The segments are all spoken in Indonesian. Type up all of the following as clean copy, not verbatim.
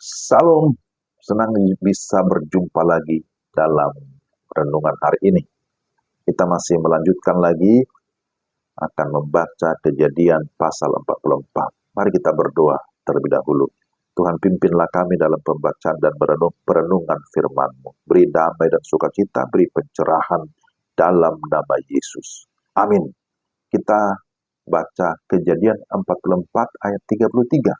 Salam, senang bisa berjumpa lagi dalam renungan hari ini. Kita masih melanjutkan lagi akan membaca Kejadian pasal 44. Mari kita berdoa terlebih dahulu. Tuhan, pimpinlah kami dalam pembacaan dan perenungan firman-Mu. Beri damai dan sukacita, beri pencerahan dalam nama Yesus. Amin. Kita baca Kejadian 44 ayat 33.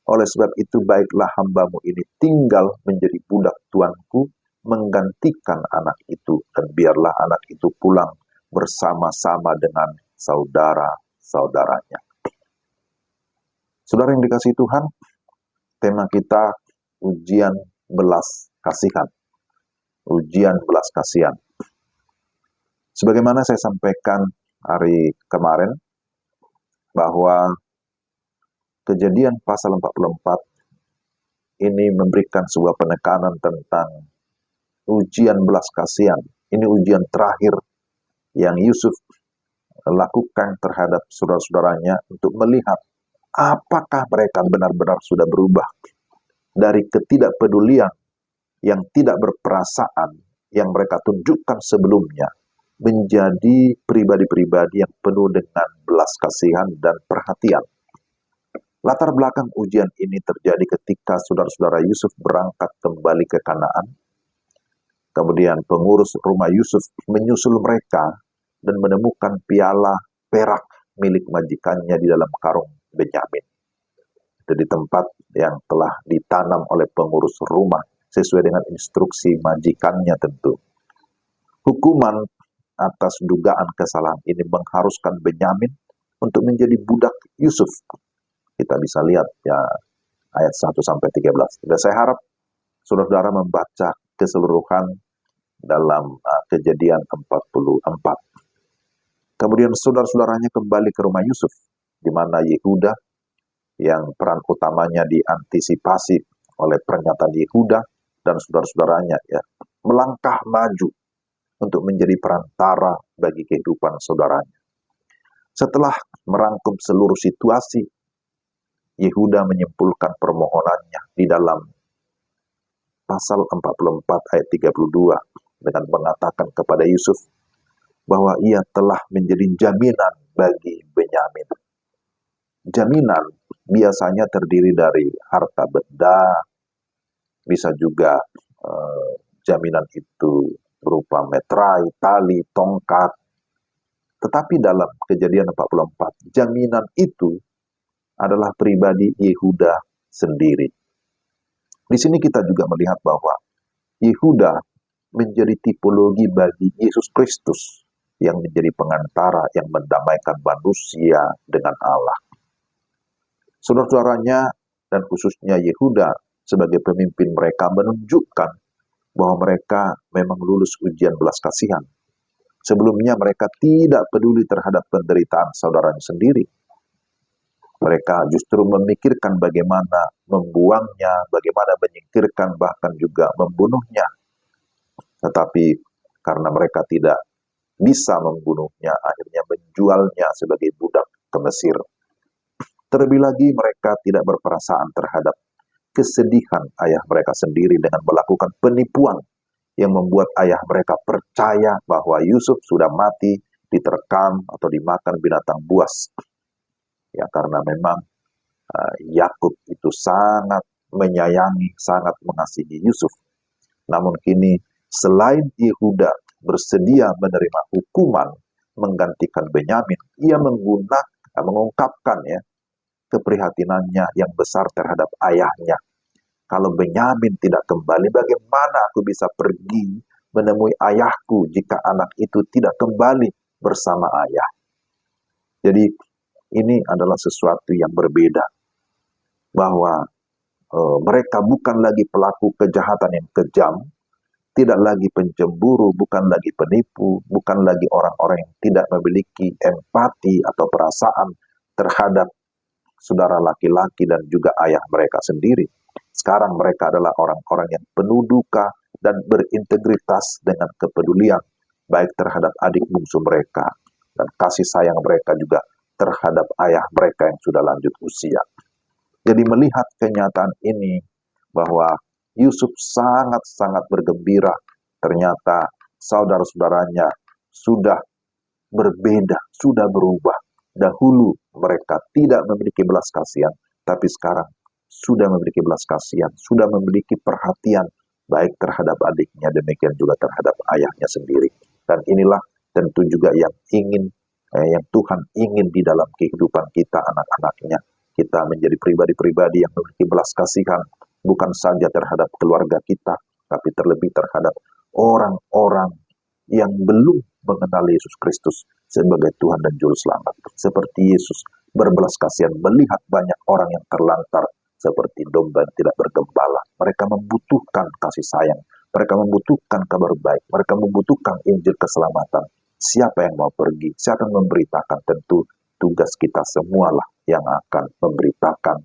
Oleh sebab itu baiklah hamba-Mu ini tinggal menjadi budak tuanku, menggantikan anak itu, dan biarlah anak itu pulang bersama-sama dengan saudara-saudaranya. Saudara yang dikasihi Tuhan, tema kita ujian belas kasihan. Ujian belas kasihan. Sebagaimana saya sampaikan hari kemarin, bahwa Kejadian pasal 44 ini memberikan sebuah penekanan tentang ujian belas kasihan. Ini ujian terakhir yang Yusuf lakukan terhadap saudara-saudaranya untuk melihat apakah mereka benar-benar sudah berubah dari ketidakpedulian yang tidak berperasaan yang mereka tunjukkan sebelumnya menjadi pribadi-pribadi yang penuh dengan belas kasihan dan perhatian. Latar belakang ujian ini terjadi ketika saudara-saudara Yusuf berangkat kembali ke Kanaan. Kemudian pengurus rumah Yusuf menyusul mereka dan menemukan piala perak milik majikannya di dalam karung Benyamin. Itu di tempat yang telah ditanam oleh pengurus rumah sesuai dengan instruksi majikannya tentu. Hukuman atas dugaan kesalahan ini mengharuskan Benyamin untuk menjadi budak Yusuf. Kita bisa lihat ya ayat 1-13. Dan saya harap saudara-saudara membaca keseluruhan dalam Kejadian 44. Kemudian saudara-saudaranya kembali ke rumah Yusuf, di mana Yehuda yang peran utamanya diantisipasi oleh pernyataan Yehuda dan saudara-saudaranya ya melangkah maju untuk menjadi perantara bagi kehidupan saudaranya. Setelah merangkum seluruh situasi, Yehuda menyimpulkan permohonannya di dalam pasal 44 ayat 32 dengan mengatakan kepada Yusuf bahwa ia telah menjadi jaminan bagi Benyamin. Jaminan biasanya terdiri dari harta benda, bisa juga jaminan itu berupa meterai, tali, tongkat. Tetapi dalam Kejadian 44, jaminan itu adalah pribadi Yehuda sendiri. Di sini kita juga melihat bahwa Yehuda menjadi tipologi bagi Yesus Kristus yang menjadi pengantara yang mendamaikan manusia dengan Allah. Saudara-saudaranya dan khususnya Yehuda sebagai pemimpin mereka menunjukkan bahwa mereka memang lulus ujian belas kasihan. Sebelumnya mereka tidak peduli terhadap penderitaan saudaranya sendiri. Mereka justru memikirkan bagaimana membuangnya, bagaimana menyingkirkan, bahkan juga membunuhnya. Tetapi karena mereka tidak bisa membunuhnya, akhirnya menjualnya sebagai budak ke Mesir. Terlebih lagi mereka tidak berperasaan terhadap kesedihan ayah mereka sendiri dengan melakukan penipuan yang membuat ayah mereka percaya bahwa Yusuf sudah mati, diterkam atau dimakan binatang buas. Ya, karena memang Yakub itu sangat menyayangi, sangat mengasihi Yusuf. Namun kini selain Yehuda bersedia menerima hukuman menggantikan Benyamin, ia mengungkapkan ya keprihatinannya yang besar terhadap ayahnya. Kalau Benyamin tidak kembali, bagaimana aku bisa pergi menemui ayahku jika anak itu tidak kembali bersama ayah? Jadi ini adalah sesuatu yang berbeda, bahwa mereka bukan lagi pelaku kejahatan yang kejam, tidak lagi pencemburu, bukan lagi penipu, bukan lagi orang-orang yang tidak memiliki empati atau perasaan terhadap saudara laki-laki dan juga ayah mereka sendiri. Sekarang mereka adalah orang-orang yang penuh duka dan berintegritas dengan kepedulian, baik terhadap adik bungsu mereka, dan kasih sayang mereka juga terhadap ayah mereka yang sudah lanjut usia. Jadi melihat kenyataan ini, bahwa Yusuf sangat-sangat bergembira. Ternyata saudara-saudaranya sudah berbeda, sudah berubah. Dahulu mereka tidak memiliki belas kasihan, tapi sekarang sudah memiliki belas kasihan, sudah memiliki perhatian, baik terhadap adiknya, demikian juga terhadap ayahnya sendiri. Dan inilah tentu juga yang Tuhan ingin di dalam kehidupan kita, anak-anaknya. Kita menjadi pribadi-pribadi yang memiliki belas kasihan, bukan saja terhadap keluarga kita, tapi terlebih terhadap orang-orang yang belum mengenal Yesus Kristus sebagai Tuhan dan Juru Selamat. Seperti Yesus berbelas kasihan melihat banyak orang yang terlantar seperti domba yang tidak bergembala. Mereka membutuhkan kasih sayang. Mereka membutuhkan kabar baik. Mereka membutuhkan Injil keselamatan. Siapa yang mau pergi? Siapa yang memberitakan? Tentu tugas kita semualah yang akan memberitakan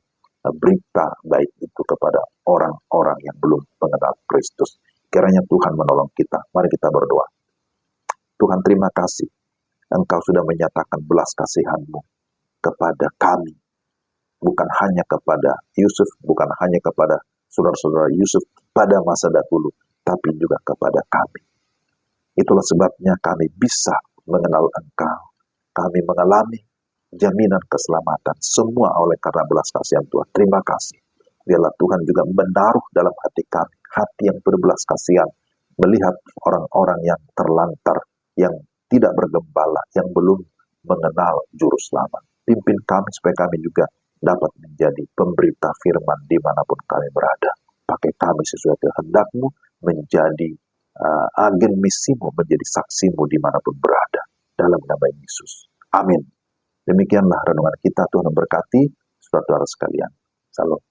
berita baik itu kepada orang-orang yang belum mengenal Kristus. Kiranya Tuhan menolong kita. Mari kita berdoa. Tuhan, terima kasih. Engkau sudah menyatakan belas kasihan-Mu kepada kami. Bukan hanya kepada Yusuf, bukan hanya kepada saudara-saudara Yusuf pada masa dahulu, tapi juga kepada kami. Itulah sebabnya kami bisa mengenal Engkau. Kami mengalami jaminan keselamatan. Semua oleh karena belas kasihan Tuhan. Terima kasih. Biarlah Tuhan juga menaruh dalam hati kami, hati yang berbelas kasihan, melihat orang-orang yang terlantar, yang tidak bergembala, yang belum mengenal Juru Selamat. Pimpin kami supaya kami juga dapat menjadi pemberita firman dimanapun kami berada. Pakai kami sesuai kehendak-Mu, menjadi agen misimu, menjadi saksimu dimanapun berada. Dalam nama Yesus. Amin. Demikianlah renungan kita. Tuhan memberkati saudara-saudara sekalian. Salam.